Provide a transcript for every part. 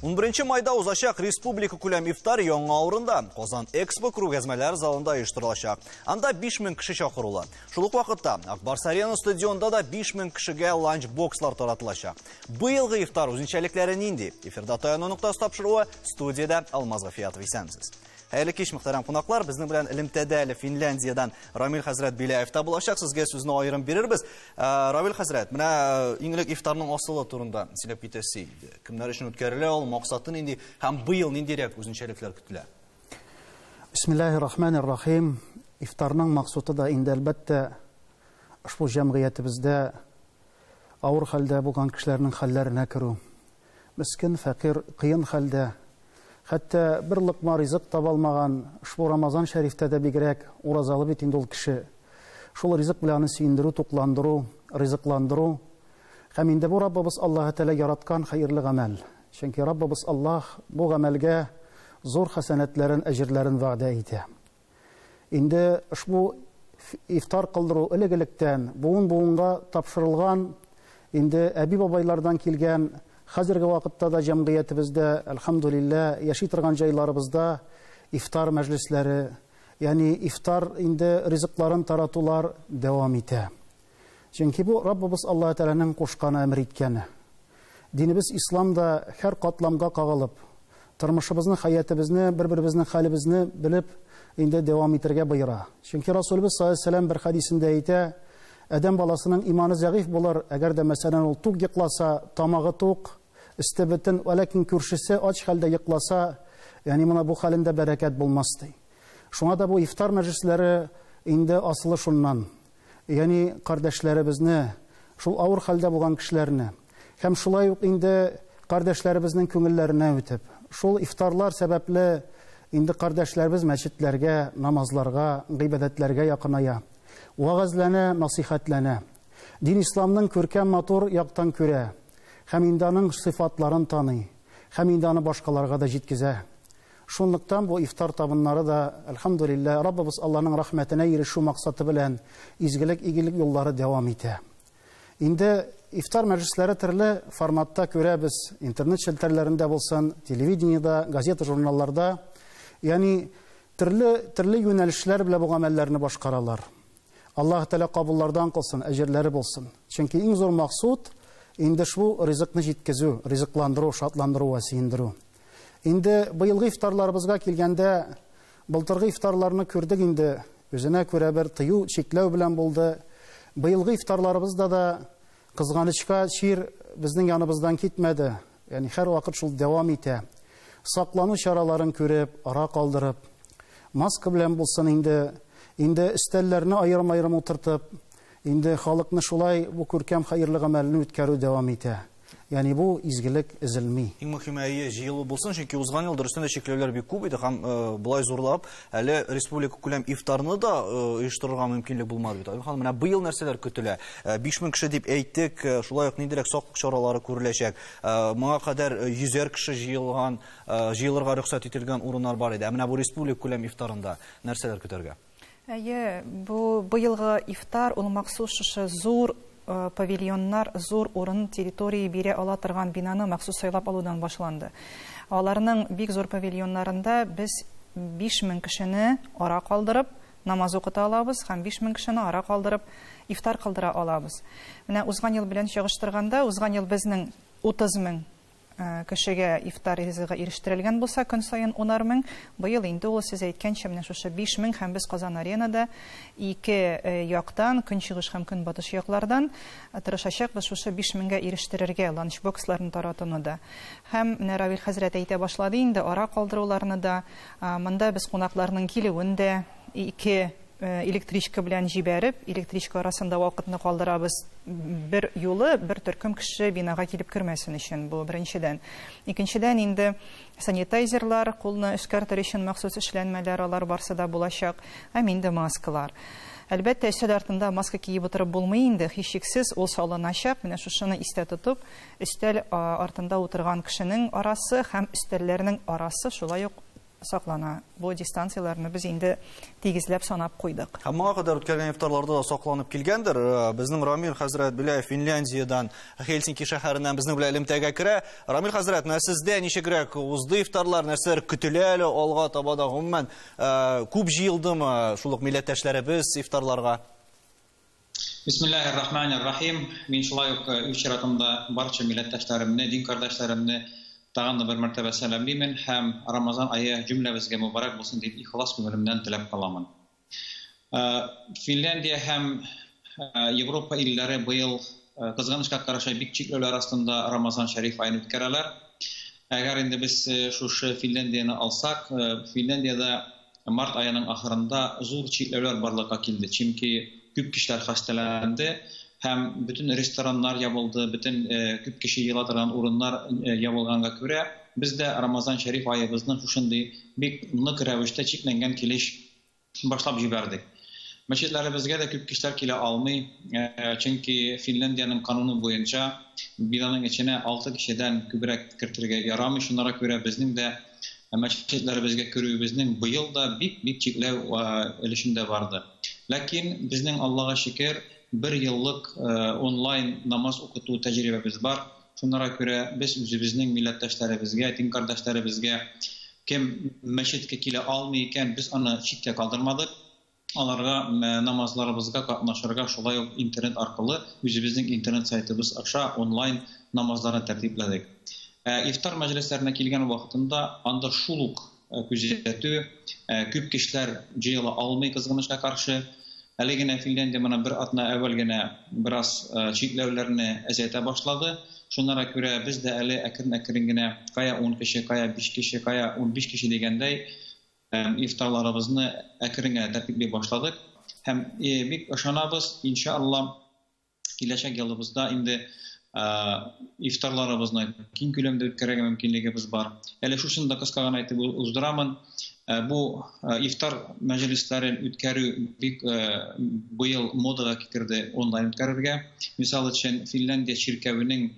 11 майда узачак республика күләм ифтар яңа авырында Казан Экспо күргәзмәләр залында оештырылачак. Анда 5000 кеше чакырыла. Шул ук вакытта Акбарс Арена стадионында да 5000 кешегә ланч-бокслар таратылачак. Быелгы ифтар үзенчәлекләре нинди? Эфирда таяну нуктасы тапшыруы студияда Алмаз Гафиятов исәнсез. Хәерле кич, мөхтәрәм кунаклар, безнең белән элемтәдә Финляндиядан Рамил хәзрәт Биләев та булачак. Сезгә сүзне аерым бирербез. Рамил хәзрәт, менә иңлек ифтарның асылы турында сөйләп китәсе. Кемнәр өчен үткәрелә ул, максаты нинди һәм быел ниндирәк үзенчәлекләр көтелә? Бисмиллаһир-рахманир-рахим. Ифтарның максаты да инде әлбәттә ушбу җәмгыятебездә авыр хәлдә булган кешеләрнең хәлләренә керү. Мискин, фәкыйрь, кыен хәлдә, хәтта бер лыкма ризык таба алмаган ушбу Рамазан шәрифтә дә бигрәк уразалы бит инде ул кеше. Шул ризык белән сөендерү, тукландыру, ризыкландыру. Һәм инде бу Раббыбыз Аллаһ Тәгалә яраткан хәерле гамәл. Чөнки Раббыбыз Аллаһ бу гамәлгә зур хәсәнәтләрен, әҗерләрен вәгъдә итә. Инде ушбу ифтар кылдыру элек-электән буын-буынга тапшырылган, инде әби-бабайлардан килгән. Хәзерге вакытта да җәмгыятебездә, әлхәмдүлилләһ, яши торган җайларыбызда ифтар мәҗлесләре, ягъни ифтар инде ризыкларын таратулар дәвам итә. Чөнки бу Раббыбыз Аллаһ Тәгаләнең кушкан әмер иткәне. Динебез исламда һәр катламга кагылып, тормышыбызны, хаятыбызны, бер-беребезнең хәлебезне белеп, инде дәвам итәргә боера. Чөнки Расулыбыз саллаллаһу алейһи ва саллям бер хәдисендә әйтә, Әдәм баласының иманы зәгыйф булыр, әгәр дә мәсәлән ул тук йокласа, тамагы тук, өсте бөтен, ләкин күршесе ач хәлдә йокласа, ягъни моны бу хәлендә бәрәкәт булмас ди. Шуңа да бу ифтар мәҗлесләре инде асылы шуннан. Ягъни кардәшләребезне, шул авыр хәлдә булган кешеләрне, һәм шулай ук инде кардәшләребезнең күңелләренә үтеп, шул ифтарлар сәбәпле инде кардәшләребез мәчетләргә, намазларга, гыйбадәтләргә якыная. Вагазлана, насихатлана. Дин исламның күркәм матур яктан күрә, һәм инде аның сыйфатларын таный, һәм инде аны башкаларга да җиткезә. Шунлыктан бу ифтар табыннары да, әлхәмдүлилләһ, Раббыбыз Аллаһның рәхмәтенә ирешү максаты белән изгелек, игелек юллары дәвам итә. Инде ифтар мәҗлесләре төрле форматта күрәбез, интернет челтәрләрендә булсын, телевидениедә, газета, журналларда, ягъни төрле юнәлешләр белән бу гамәлләрне башкаралар. Аллаһ Тәгалә кабуллардан кылсын, әҗерләре булсын. Чөнки иң зур максат инде шу ризыкны җиткезү, ризыкландыру, шатландыру ва сөендерү. Инде быелгы ифтарларыбызга килгәндә, былтыргы ифтарларны күрдек инде, үзенә күрә бер тыю, чикләү белән булды. Быелгы ифтарларыбызда да кызганычка чир безнең яныбыздан китмәде. Ягъни һәр вакыт шул дәвам итә. Саклану чараларын күреп, ара калдырып, маска белән булсын инде өстәлләрне аерым-аерым утыртып, инде халыкны шулай бу күркәм хәерле гамәлне үткәрү дәвам итә. Ягъни бу изгелек эзелми. Иң мөһиме җыелу булсын, чөнки узган ел дөрестән дә чикләүләр бик күп иде һәм булай зурлап, әле республика күләм ифтарны да оештырырга мөмкинлек булмады бит. Ханым, менә быел нәрсәләр көтелә? 5000 кеше дип әйттек, шулай ук ниндирәк саклык чаралары күреләчәк. Моңа кадәр 100 кеше җыелырга рөхсәт ителгән урыннар бар иде. Менә бу республика күләм ифтарында нәрсәләр көтәргә? Бу быелгы ифтар ул махсус шушы зур павильоннар, зур урын, территория бирә ала торган бинаны махсус сайлап алудан башланды. Аларның бик зур павильоннарында без 5000 кешене ара калдырып намаз укыта алабыз һәм 5000 кешене ара калдырып ифтар кылдыра алабыз. Менә узган ел белән чагыштырганда, узган ел безнең 30 000 кешегә ифтар ризыгы ирештерелгән булса, көн саен 10 000, быел инде ул сез әйткәнчә менә шушы 5000 һәм без Казан Аренада ике яктан, көнчыгыш һәм көнбатыш яклардан тырышачакбыз шушы 5000гә ирештерергә ланчбоксларны таратуны да. Һәм менә Равил хәзрәт әйтә башлады инде ара калдыруларны да, монда без кунакларның килүен дә ике электричка белән җибәреп, электричка арасында вакытны калдырабыз. Бер юлы бер төркем кеше бинага килеп кермәсен өчен, бу беренчедән. Икенчедән инде санитайзерлар, кулны эшкәртер өчен махсус эшләнмәләр алар барса да булачак, һәм инде маскалар. Әлбәттә, өстәл артында маска киеп утырып булмый инде, һичшиксез ул салыначак. Менә шушыны истә тотып, өстәл артында утырган кешенең арасы һәм өстәлләрнең арасы шулай ук саклана. Бу дистанцияларны без инде тигезләп санап куйдык. Һәм моңа кадәр үткәргән ифтарларда да сакланып килгәндер. Безнең Рамил хәзрәт Беляев Финляндиядән, Хельсинки шәһәреннән безнең белән элемтәгә керә. Рамил хәзрәт, сездә ничегрәк узды ифтарлар, нәрсәләр көтелә әле алга таба да гомумән күп җыелдымы шул ук милләттәшләребез ифтарларга? Бисмиллахир-рахманир-рахим. Мин шулай ук үз чиратымда барча милләттәшләремне, дин кардәшләремне тагын да бер мәртәбә сәламлыйм һәм Рамазан ае җөмләбезгә мубарак булсын дип ихлас күңелемнән теләп каламын. Финляндия һәм Европа илләре быел кызганычка каршы бик чикләүләр астында Рамазан шәриф аен үткәрәләр. Әгәр инде без шушы Финляндияны алсак, Финляндиядә март аеның ахырында зур чикләүләр барлыкка килде. Чөнки күп кешеләр хасталанды һәм бөтен рестораннар ябылды, бөтен күп кеше йыла торган урыннар ябылганга күрә, без дә Рамазан шәриф аебызны шушындый бик нык рәвештә чикләнгән килеш башлап җибәрдек. Мәчетләребезгә дә күп кешеләр килә алмый, чөнки Финляндиянең кануны буенча бинаның içенә 6 кешедән күбрәк кертергә ярамый. Шуннан күрә безнең дә мәчетләребезгә керүебезнең быел да бик чикләү өлешендә барды. Ләкин безнең Аллага шөкер 1 еллык онлайн намаз укыту тәҗрибәбез бар. Шуннан күрә без үзебезнең милләттәшләребезгә, дин кардәшләребезгә кем мәчеткә килә алмый икән, без аны читкә калдырмадык. Аларга намазларыбызга катнашырга шулай ук интернет аркылы үзебезнең интернет сайтыбыз аша онлайн намазларын тәртипләдек. Ифтар мәҗлесләренә килгән вакытында анда шул ук күзәтү, күп кешеләр җыела алмый кызганычка каршы. Әле генә Финляндия моннан бер атна әввәл генә бераз чикләүләрне әзәйтә башлады. Шуннан күрә без дә әле әкрен генә кая 10 кеше, кая 5 кеше, кая 15 кеше дигәндәй ифтарларыбызны әкрен генә тәртипләй башладык. Һәм бик ышанабыз, иншалла, киләчәк елыбызда инде ифтарларыбызны киң күләмдә үткәрергә мөмкинлегебез бар. Әле шушында кыска гына әйтеп уздырамын. Бу ифтар мәҗлесләрен үткәрү бик быел модага китерде онлайн үткәрергә. Мисал өчен Финляндия чиркәвенең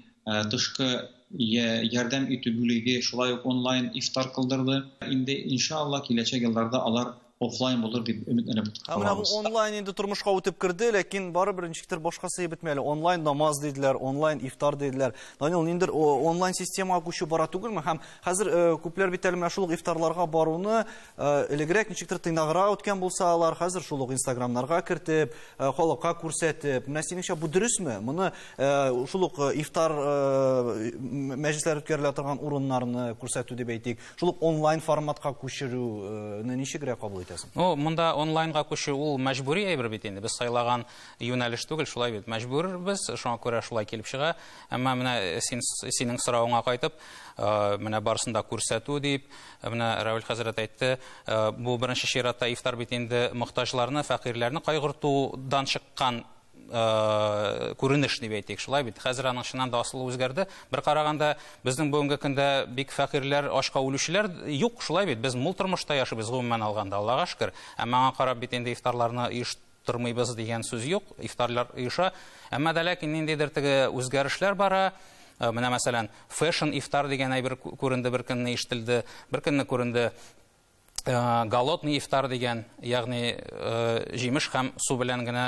тышкы ярдәм итү бүлеге шулай ук онлайн ифтар кылдырды. Инде иншалла киләчәк елларда алар офлайн булыр дип өметләнеп калабыз. Онлайн инде тормышка үтеп кирде, ләкин барыбер ничектер башкасы бетмәле. Онлайн намаз диделәр, онлайн ифтар диделәр. Данил, ниндер онлайн системага күчү бара түгелме? Һәм хәзер күпләр бит әле менә шул ифтарларга баруны элегрәк ничектер тыйнаграк үткән булса, алар хәзер шул ук Инстаграмнарга кертеп, халыкка күрсәтеп, менә синеңчә бу дөресме? Моны шул ук ифтар мәҗлесләр үткәрелә торган урыннарны күрсәтү дип әйтик, шул ук онлайн форматка күчерүне ничегрәк кабул Монда онлайнга күчү ул мәҗбүри әйбер бит инде. Без сайлаган юнәлеш түгел, шулай бит мәҗбүрбез. Шуңа күрә шулай килеп чыга. Әмма менә синең сорауыңа кайтып, менә барысында күрсәтү дип, менә Равил хәзрәт әйтте, бу беренче чиратта ифтар бит инде мохтаҗларны, фәкыйрьләрне кайгыртудан чыккан күренеш дип әйтик, шулай бит. Хәзер аның чыннан да асылы үзгәрде. Бер караганда безнең бүгенге көндә бик фәкыйрьләр, ашка үлүчеләр юк, шулай бит. Без мул тормышта яшибез гомумән алганда, Аллага шөкер. Әмма аңа карап бит инде ифтарларны оештырмыйбыз дигән сүз юк. Ифтарлар оеша. Әмма да ләкин ниндидер теге үзгәрешләр бара. Менә мәсәлән, фэшн ифтар дигән әйбер күренде, бер көнне ишетелде, бер көнне күренде. Голодный ифтар дигән, ягъни җимеш һәм су белән генә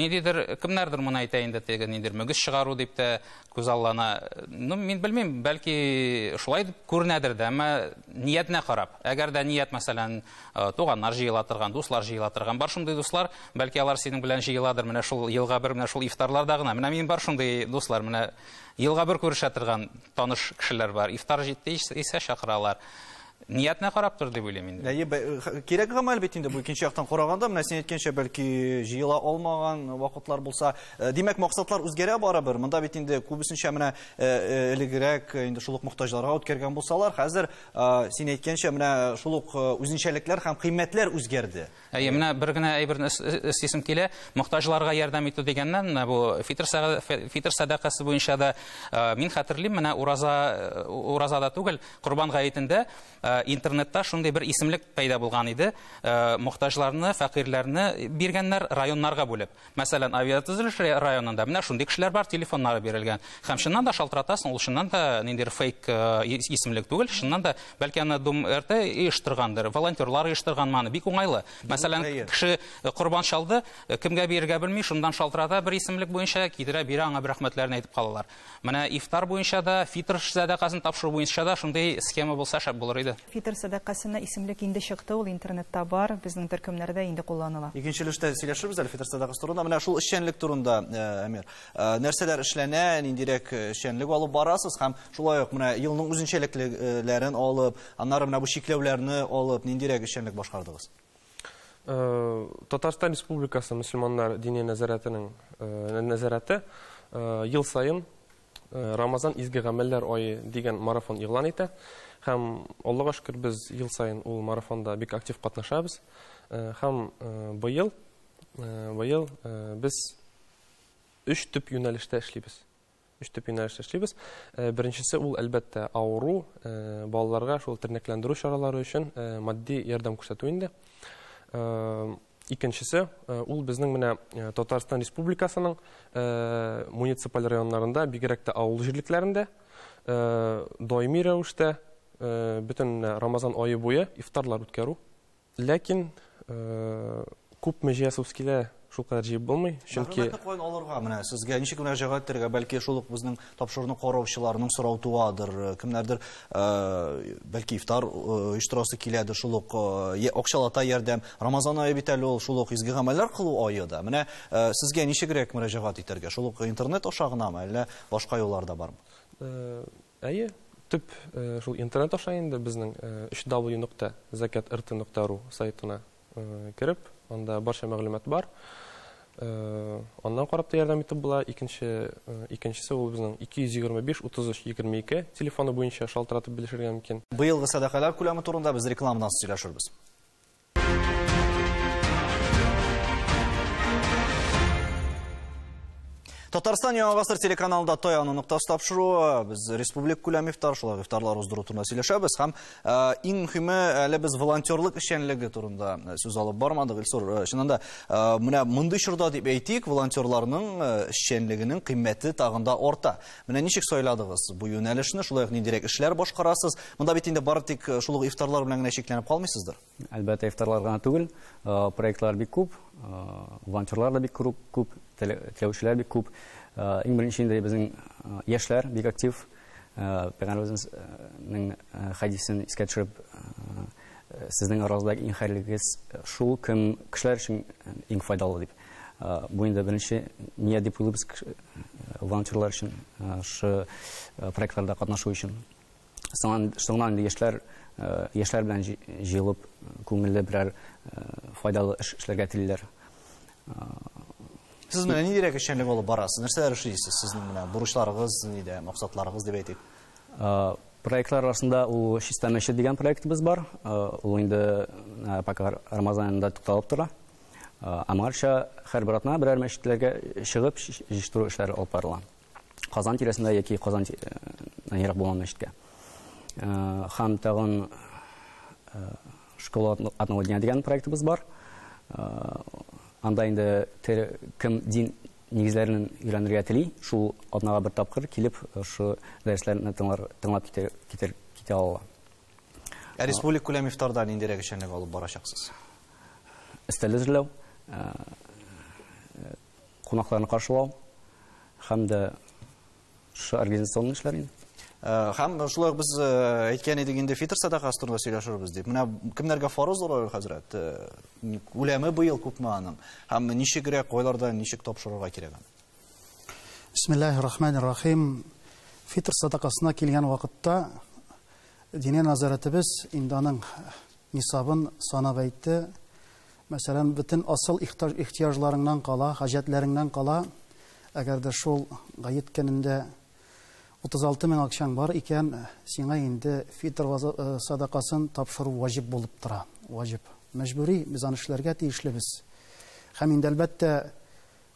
ниндидер кемнәрдер моны әйтә инде, теге ниндидер мөгез чыгару дип тә күзаллана. Мин белмим, бәлки шулай дип күренәдер дә, әмма ниятенә карап. Әгәр дә ният мәсәлән туганнар җыела торган, дуслар җыела торган, бар шундый дуслар, бәлки алар синең белән җыеладыр менә шул елга бер, менә шул ифтарларда гына. Менә мин бар шундый дуслар, менә елга бер күрешә торган таныш кешеләр бар. Ифтар җитте исә чакыралар. Ниятне карап тор дип уйлыйм инде. Кирәк гамәл бит инде бу икенче яктан караганда, менә син әйткәнчә бәлки җыела алмаган вакытлар булса, димәк максатлар үзгәрә барыбер. Монда бит инде күбесенчә менә элегрәк инде шул ук мохтаҗларга үткәргән булсалар, хәзер син әйткәнчә менә шул ук үзенчәлекләр һәм кыйммәтләр үзгәрде. Менә бер генә әйберне истисем килә, мохтаҗларга ярдәм итү дигәннән, бу фитр садакасы буенча да мин хәтерлим, менә уразада түгел, Курбан гаетендә интернетта шундай бер исемлек пайда булган иде. Мохтаҗларны, фәкыйрьләрне биргәннәр районнарга бүлеп. Мәсәлән, авиатөзелеш районында менә шундый кешеләр бар, телефоннары бирелгән. Һәм шуннан да шалтыратасың, ул шуннан да ниндидер фейк исемлек түгел, шуннан да бәлки аны ДУМРТ оештыргандыр, волонтерлар оештырганманы, бик уңайлы. Мәсәлән, кеше корбан чалды, кемгә бирергә белми, шундан шалтырата бер исемлек буенча китерә, бирә, аңа бер рәхмәтләрне әйтеп калалар. Менә ифтар буенча да, фитр сәдакасын тапшыру буенча да шундай схема булса шәп булыр иде. Фитр сәдакасына исемлек инде чыкты, ул интернетта бар, безнең төркемнәрдә инде кулланыла. Икенчелештә сөйләшербез әле фитр сәдакасы турында. Менә шул эшчәнлек турында, Әмир. Нәрсәләр эшләнә, ниндирәк эшчәнлек алып барасыз һәм шулай ук менә елның үзенчәлекләрен алып, аннары менә бу чикләүләрне алып, ниндирәк эшчәнлек башкардыгыз? Татарстан Республикасы мөселманнар дине нәзарәтенең нәзарәте ел сайын Рамазан изге гамәлләр ае дигән марафон игълан итә. Һәм Аллаһка шөкер, без ел сайын ул марафонда бик актив катнашабыз. Һәм быел без 3 төп юнәлештә эшлибез. Беренчесе ул әлбәттә авыру балаларга шул тернәкләндерү чаралары өчен матди ярдәм күрсәтү инде. Икенчесе ул безнең менә Татарстан Республикасының муниципаль районнарында, бигрәк тә авыл җирлекләрендә даими рәвештә бөтен Рамазан ае буе ифтарлар үткәрү. Ләкин күп мәҗәсүз килә, шул кадәр җыеп булмый, чөнки алырга менә сезгә ничек мөрәҗәгать итәргә, бәлки шул ук безнең тапшыруны караучыларның сорау туадыр, кемнәрдер бәлки ифтар оештырасы киләдер, шул ук акчалата ярдәм. Рамазан ае бит әле ул шул ук изге гамәлләр кылу ае да. Менә сезгә ничегрәк мөрәҗәгать итәргә, шул ук интернет аша гынамы, әллә башка юлларда бармы? Әйе, төп шул интернет аша инде безнең www.zakat.rt.ru сайтына кирип, анда барча мәгълүмат бар. Аннан карап та ярдәм итеп була. Икенчесе ул безнең 225-33-22 телефоны буенча шалтыратып белешергә мөмкин. Быелгы садакалар күләме турында без рекламадан сөйләшербез. Татарстан Яңа Гасыр телеканалында Тояны нокта тапшыру, без республик күләм ифтар, шулай ифтарлар уздыру турында сөйләшәбез һәм иң мөһиме әле без волонтерлык эшчәнлеге турында сүз алып бармадык. Илсур, чынында менә мондый чорда дип әйтик, волонтерларның эшчәнлегенең кыйммәте тагында арта. Менә ничек сайладыгыз бу юнәлешне, шулай ук ниндирәк эшләр башкарасыз? Монда бит инде бары тик шул ук ифтарлар белән генә чикләнеп калмыйсыздыр. Әлбәттә, ифтарлар гына түгел, проектлар бик күп, волонтерлар да бик күп, теләүчеләр бик күп. Иң беренче безнең яшьләр бик актив, Пәйгамбәребезнең хадисен искә төшереп, сезнең аразыдагы иң хәерлегез шул, кем кешеләр өчен иң файдалы дип. Бу инде беренче ния дип уйлыйбыз волонтерлар өчен, шу проектларда катнашу өчен. Соңнан яшьләр белән җыелып, күңелле берәр файдалы эш эшләргә телиләр. Сез менә ниндирәк эшчәнлек алып барасыз? Нәрсәләр эшлисез? Сезнең менә бурычларыгыз, нидә, максатларыгыз дип әйтик. Проектлар арасында ул Чиста мәчет дигән проектыбыз бар. Ул инде пока Рамазан аенда тукталып тора. Амарча һәр атна берәр мәчетләргә чыгып җыштыру эшләре алып барыла. Казан тирәсендә яки Казан ерак булган мәчеткә. Һәм тагын школа одного дня дигән проектыбыз бар. Анда инде кем дин нигезләрен өйрәнергә тели, шул атнага бер тапкыр килеп, шу дәресләрне тыңлап китә ала. Республик күләм ифтарда ниндирәк эшчәнлек алып барачаксыз? Өстәл әзерләү, кунакларны каршылау һәм дә шу организацион эшләр инде. Һәм шулай без әйткән идек инде фитр садакасы турында сөйләшербез дип. Менә кемнәргә фарыз зур хәзрәт? Үләме быел күпме аның? Һәм ничегрәк айларда ничек тапшырырга кирәк? Бисмиллаһир-рахманир-рахим. Фитр садакасына килгән вакытта дине назаратыбыз инде аның нисабын санап әйтте. Мәсәлән, бөтен асыл ихтияҗларыңнан кала, хаҗәтләреңнән кала, әгәр дә шул гает көнендә 36 мең акчаң бар икән, сиңа инде фитр садакасын тапшыру ваҗиб булып тора. Ваҗиб. Мәҗбүри, без аны эшләргә тиешлебез. Һәм инде әлбәттә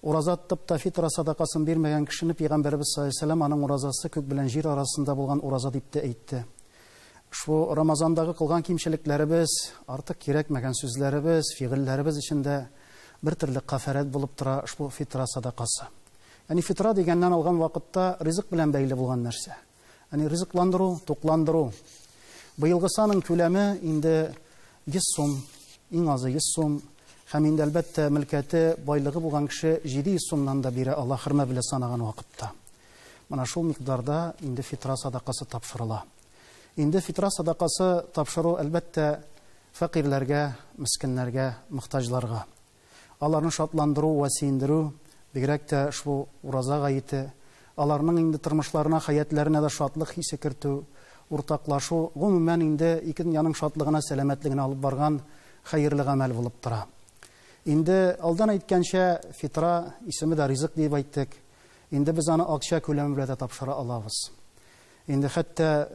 ураза тотып та фитр садакасын бирмәгән кешене Пәйгамбәрбез саллаллаһу алейһи ва саллям аның уразасы күк белән җир арасында булган ураза дип тә әйтте. Шу Рамазандагы кылган кимчелекләребез, артык кирәкмәгән сүзләребез, фигыльләребез эчендә бер төрле кафарат булып тора шу фитра садакасы. Яни фитра дигәннән алган вакытта ризык белән бәйле булган нәрсә. Яни ризыкландыру, тукландыру. Быелгы саның күләме инде 100 сум, иң азы 100 сум, һәм инде әлбәттә мөлкәте, байлыгы булган кеше 700 сумнан да бирә ала хөрмә белән санаган вакытта. Менә шул микъдарда инде фитра садакасы тапшырыла. Инде фитра садакасы тапшыру әлбәттә фәкыйрьләргә, мискиннәргә, мохтаҗларга. Аларны шатландыру, васиндеру, бигрәк тә шу ураза гаете, аларның инде тормышларына, хаятларына да шатлык хисе кертү, уртаклашу, гомумән инде икенең яның шатлыгына, сәламәтлегенә алып барган хәерле гамәл булып тора. Инде алдан әйткәнчә, фитра исеме дә ризык дип әйттек. Инде без аны акча күләме белән тапшыра алабыз. Инде хәтта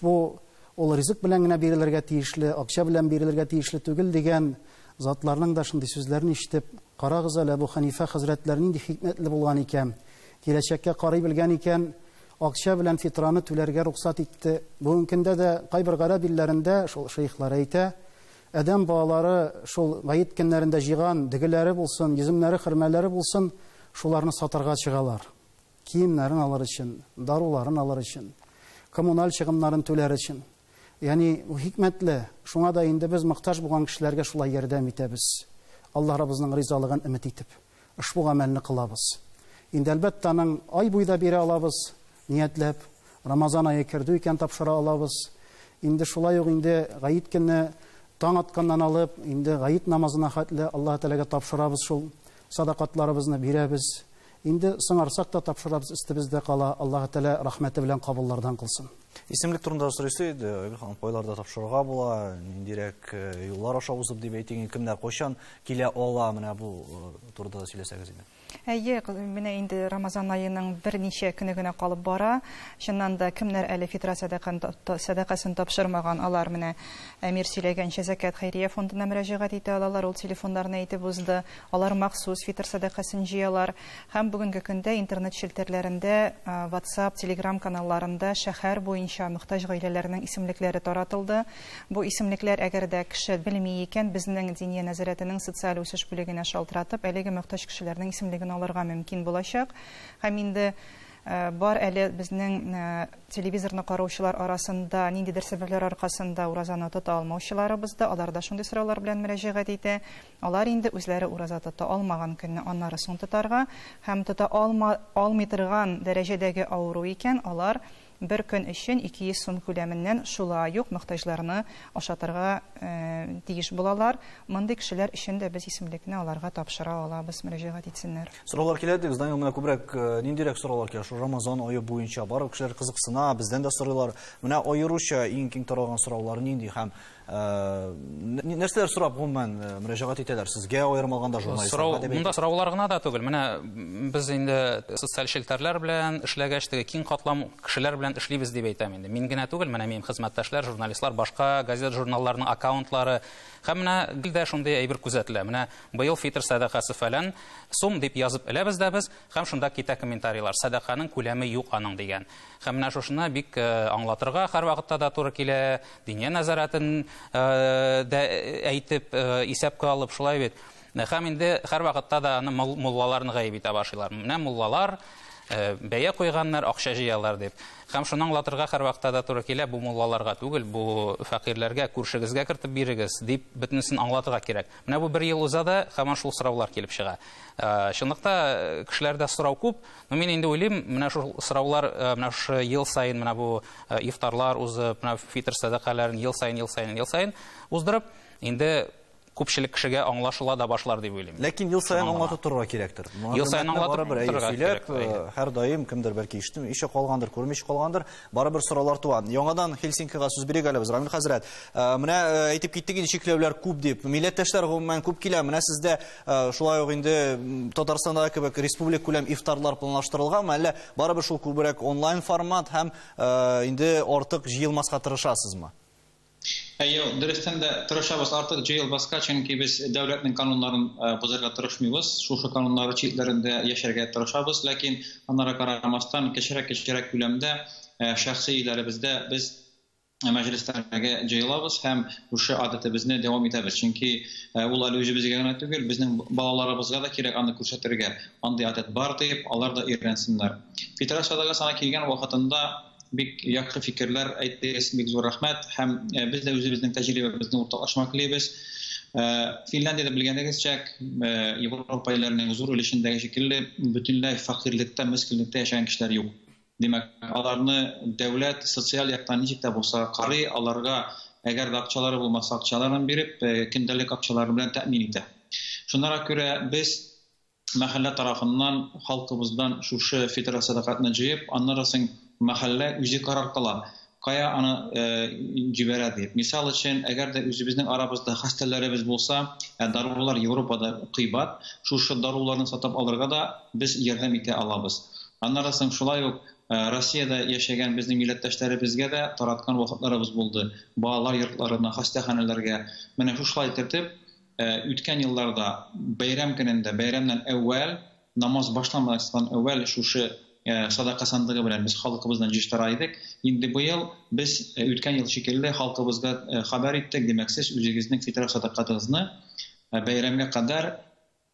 ул ризык белән генә бирелергә тиешле, акча белән бирелергә тиешле түгел дигән затларның да шундый сүзләрне ишетеп, карагыз әле, Абу Ханифа хәзрәтләре нинди хикмәтле булган икән, киләчәккә карый белгән икән, акча белән фитраны түләргә рөхсәт итте. Бүгенге көндә дә кайбер гарәп илләрендә шул шейхлар әйтә, адәм балалары шул гаит көннәрендә җыйган дигеләре булсын, йөземнәре, хөрмәләре булсын, шуларны сатарга чыгалар. Киемнәрен алыр өчен, даруларын алыр өчен, коммуналь чыгымнарын түләр өчен. Яни хикмәтле, шуңа да инде без мохтаҗ булган кешеләргә шулай ярдәм итәбез. Аллаһыбызның ризалыгын өмет итеп, ушбу гамәлне кылабыз. Инде әлбәттә аның ай буйда бирә алабыз, ниятләп, Рамазан ае керде икән тапшыра алабыз. Инде шулай ук инде гаит көнне таң атканнан алып, инде гаит намазына хәтле Аллаһ Тәгаләгә тапшырабыз, шул садакатларыбызны бирәбез. Инде сыңарсак та тапшырабыз, истебездә кала, Аллаһ Тәгалә рәхмәте белән кабуллардан кылсын. Исемлек турында сорыйсы иде, кайларда тапшырырга була, ниндирәк юллар аша узып дип әйтегез, кемнәр кайчан килә ала, менә бу турында да сөйләсәгез инде. Әйе, менә инде Рамазан аеның берничә көне генә калып бара. Чыннан да кемнәр әле фитра садакасын тапшырмаган, алар менә әмир сөйләгәнчә закат хәйрия фондына мөрәҗәгать итә алалар, ул телефоннарны әйтеп узды. Алар махсус фитр садакасын җыялар. Һәм бүгенге көндә интернет шелтәрләрендә, WhatsApp, Telegram каналларында шәһәр буенча мохтаҗ гаиләләрнең исемлекләре таратылды. Бу исемлекләр әгәр дә кеше белми икән, безнең Диния нәзарәтенең социаль үсеш бүлегенә шалтыратып, әлеге мохтаҗ кешеләрнең исемлеген алырга мөмкин булачак. Һәм инде бар әле безнең телевизорны караучылар арасында ниндидер сәбәпләр аркасында уразаны тота алмаучыларыбыз да, алар да шундый сораулар белән мөрәҗәгать итә. Алар инде үзләре ураза тота алмаган көнне аннары соң тотарга һәм тота алмый торган дәрәҗәдәге авыру икән, алар bir көн өчен 200 сум күләменнән шулай ук мохтаҗларны ашатырга тиеш булалар. Мондый кешеләр өчен дә без исемлекне аларга тапшыра алабыз, мөрәҗәгать итсеннәр. Сораулар килә дип, Данил, менә күбрәк ниндирәк сораулар килә? Шу Рамазан ае буенча барып кешеләр кызыксына, бездән дә сорыйлар. Менә аеруча иң киң таралган сораулар нинди һәм нәрсәләр сорап гомумән мөрәҗәгать итәләр сезгә аермалганда журналистларга дип. Монда сораулар гына да түгел. Менә без инде социаль шелтәрләр белән эшләгәч, киң катлам кешеләр белән эшлибез дип әйтәм инде. Мин генә түгел, менә минем хезмәттәшләр, журналистлар, башка газет журналларының аккаунтлары һәм менә гелдә шундый әйбер күзәтелә. Менә быел фитр садакасы фәлән сум дип язып эләбез дә без, һәм шунда китә комментарийлар. Садаканың күләме юк аның дигән. Һәм менә шушыны бик аңлатырга һәр вакытта да туры килә. Диния нәзарәтен да әйтеп исәпкә алып шулай бит. Һәм инде һәр вакытта да аны муллаларны гаеп итә башлыйлар. Менә муллалар бәя куйганнар, акча җыялар дип. Һәм шуны аңлатырга һәр вакытта да туры килә, бу муллаларга түгел, бу фәкыйрьләргә, күршегезгә кертеп бирегез дип бөтенесен аңлатырга кирәк. Менә бу бер ел уза да, һәм шул сораулар килеп чыга. Чынлыкта кешеләрдә сорау күп, но мин инде уйлыйм, менә шул сораулар, менә шу ел сайын менә бу ифтарлар узып, менә фитр садакаларын ел сайын уздырып, инде күпчелек кешегә аңлашыла да башлар дип уйлыйм. Ләкин ел сайын аңлатып торырга кирәктер. Ел сайын аңлатып торырга кирәк. Һәр даим кемдер бәлки ишетә калгандыр, күрмәшә калгандыр, барыбер сораулар туа. Яңадан Хельсинкига сүз бирик әле без, Рамил хәзрәт. Менә әйтеп киттек инде чикләүләр күп дип. Милләттәшләр гомумән күп килә. Менә сездә шулай ук инде Татарстанда кебек республик күләм ифтарлар планлаштырылганмы, әллә барыбер шул күбрәк онлайн формат һәм инде артык җыелмаска тырышасызмы? Әйе, дөрестән дә тырышабыз, артык җыелмаска, чөнки без дәүләтнең кануннарын бозарга тырышмыйбыз. Шушы кануннар чикләрендә яшәргә тырышабыз, ләкин аннары карамастан кечерәк күләмдә шәхси идарәбездә без мәҗлесләргә җыелабыз һәм шушы гадәтебезне дәвам итәбез. Чөнки ул әле үзебезгә генә түгел, безнең балаларыбызга да кирәк аны күрсәтергә. Андый гадәт бар дип, алар да өйрәнсеннәр. Федерациядагы сана килгән вакытында бик яхшы фикерләр әйттегез, бик зур рәхмәт һәм без дә үзебезнең тәҗрибәбезне уртаклашмак телибез. Финляндиядә белгәнегезчә, Европа илләренең зур өлешендәге шикелле бөтенләй фәкыйрьлектә, мискинлектә яшәгән кешеләр юк. Димәк, аларны дәүләт социаль яктан ничек тә булса карый, аларга әгәр дә акчалары булмаса, акчаларын биреп, көндәлек акчалары белән тәэмин итә. Шуннан күрә без мәхәллә тарафыннан, халкыбыздан шушы федерациядә катнашып, аннан соң мәхәллә үзе карар кыла. Кая аны җибәрә дип. Мисал өчен, әгәр дә үзебезнең арабызда хасталарыбыз булса, дарулар Европада кыйбат, шушы даруларны сатып алырга да без ярдәм итә алабыз. Аннан соң шулай ук Россиядә яшәгән безнең милләттәшләребезгә дә тараткан вакытларыбыз булды. Балалар йортларына, хастаханәләргә. Менә шулай итеп, үткән елларда бәйрәм көнендә, бәйрәмнән әүвәл, намаз башламастан әүвәл шушы садака сандыгы белән без халкыбыздан җыштыра идек. Инде быел без үткән ел шикелле халкыбызга хәбәр иттек, димәк, сез үзегезнең фитр садакатыгызны бәйрәмгә кадәр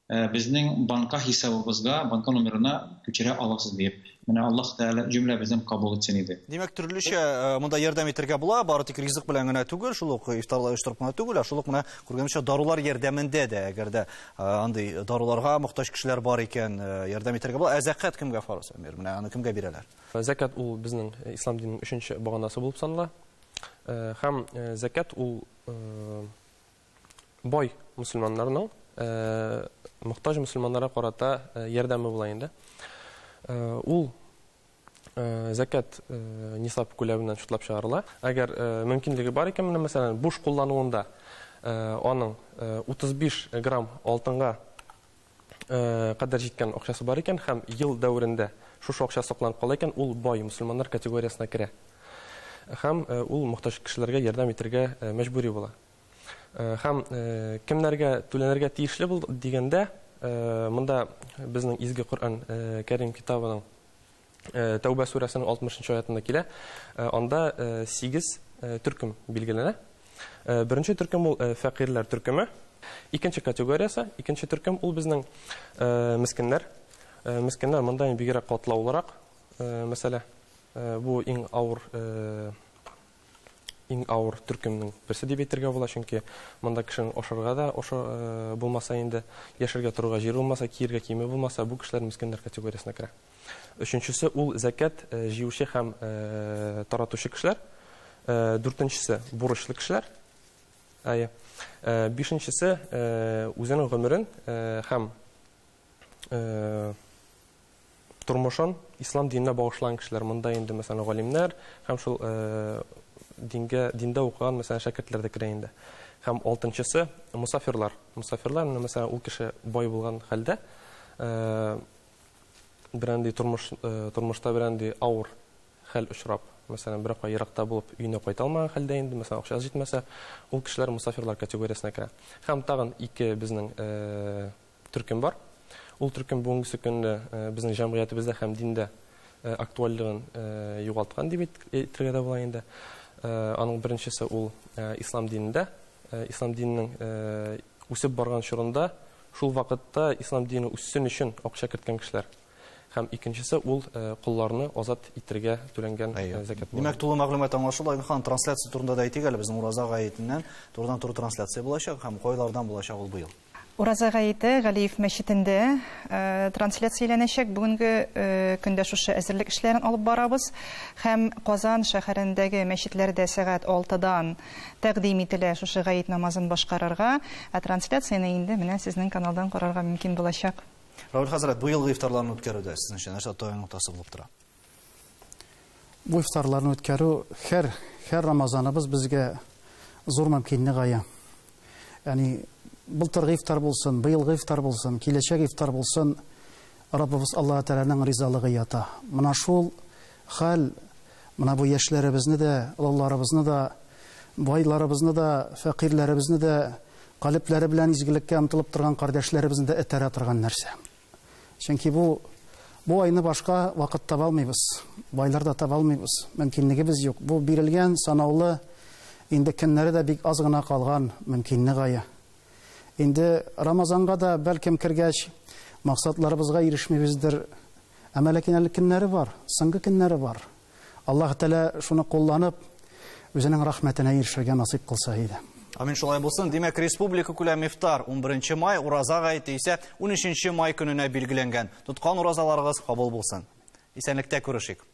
безнең банка хисабыбызга, банка номерына күчерә аласыз дип. Менә Аллаһ Тәгалә җөмләбезне кабул итсен иде. Димәк, төрлечә монда ярдәм итәргә була, бары тик ризык белән генә түгел, шул ук ифтарлар оештырып кына түгел, шул ук менә күргәнчә дарулар ярдәмендә дә, әгәр дә андый даруларга мохтаҗ кешеләр бар икән, ярдәм итәргә була. Зәкат кемгә фарыз? Менә аны кемгә бирәләр? Зәкат ул безнең ислам диненең 3нче баганасы булып санала. Һәм зәкат ул бай мусламаннарның мохтаҗ мусламаннарга карата ярдәме була инде. Ул зәкат нисап күләменнән шутлап чыгарыла. Әгәр мөмкинлеге бар икән, мәсәлән, буш куллануында аның 35 грамм алтынга кадәр җиткән акчасы бар икән һәм ел дәврендә шушы акча сакланып кала икән, ул бай мусламаннар категориясына керә. Һәм ул мохтаҗ кешеләргә ярдәм итәргә мәҗбүри була. Һәм кемнәргә түләнергә тиешле бул дигәндә, монда безнең изге Коръән Кәрим китабының Тәүбә сүрәсенең 60-нчы аятында килә. Анда 8 төркем билгеләнә. Беренче төркем ул фәкыйрьләр төркеме. Икенче категориясе, икенче төркем ул безнең мискиннәр. Мискиннәр монда бигрәк катлаулырак. Мәсәлән, бу иң авыр төркемнең берсе дип әйтергә була, чөнки монда кешенең ашарга да булмаса инде, яшәргә торырга җир булмаса, киергә киеме булмаса, бу кешеләр мискиннәр категориясына керә. Өченчесе ул зәкат җыючы һәм таратучы кешеләр. Дүртенчесе бурычлы кешеләр. Бишенчесе үзенең гомерен һәм тормышын ислам диненә багышлаган кешеләр. Монда инде мәсәлән галимнәр һәм шул диндә укыган мәсәлән шәкертләр дә керә инде. Һәм алтынчысы мусафирлар. Мусафирлар мәсәлән ул кеше бай булган хәлдә берәнди тормышта берәнди авыр хәл очрап, мәсәлән бер еракта булып өенә кайта алмаган хәлдә инде, мәсәлән акчасы җитмәсә, ул кешеләр мусафирлар категориясына керә. Һәм тагын ике безнең төркем бар. Ул төркем бүгенге көндә безнең җәмгыятебездә һәм диндә актуальлыгын югалткан дип әйтергә дә була инде. Аның беренчесе ул ислам динендә, ислам диненең үсеп барган чорында, шул вакытта ислам дине үссен өчен акча керткән кешеләр. Һәм икенчесе ул кулларны азат итәргә түләнгән зәкат. Димәк, тулы мәгълүмат аңлашыла. Хан трансляция турында да әйтик әле, безнең Ураза гаетеннән турыдан-туры трансляция булачак һәм кайлардан булачак ул быел. Ураза гаете Галиев мәчетендә трансляцияләнәчәк. Бүгенге көндә шушы әзерлек эшләрен алып барабыз һәм Казан шәһәрендәге мәчетләрдә сәгать 6-дан тәкъдим ителә шушы гает намазын башкарырга. Трансляцияны инде менә сезнең каналдан карарга мөмкин булачак. Равил хәзрәт, бу елгы ифтарларны үткәрүдә сезнеңчә нәрсә таяк нуктасы булып тора? Бу ифтарларны үткәрү һәр Рамазаныбыз безгә зур мөмкинлек ая. Ягъни былтыргы ифтар булсын, быелгы ифтар булсын, киләчәк ифтар булсын, Раббыбыз Аллаһ Тәгаләнең ризалыгы ята. Менә шул хәл, менә бу яшьләребезне дә, улларыбызны да, байларыбызны да, фәкыйрьләребезне дә, калепләре белән изгелеккә омтылып торган кардәшләребезне дә этәрә торган нәрсә. Чөнки бу Бу айны башка вакыт таба алмыйбыз. Байлар да таба алмыйбыз. Мөмкинлегебез юк. Бу бирелгән санаулы инде көннәре дә бик аз гына калган мөмкинлек ае. Инде Рамазанга да бәлкем кергәч максатларыбызга ирешмибездер. Әмма ләкин әле көннәре бар, соңгы көннәре бар. Аллаһ Тәала шуны кулланып үзенең рәхмәтенә ирешергә насыйп кылса иде. Амин, шулай булсын. Демәк, республика күләм ифтар 11 май, ураза гаете исә 13 май көненә билгеләнгән. Тоткан уразаларыгыз кабул булсын. Исәнлектә күрешик.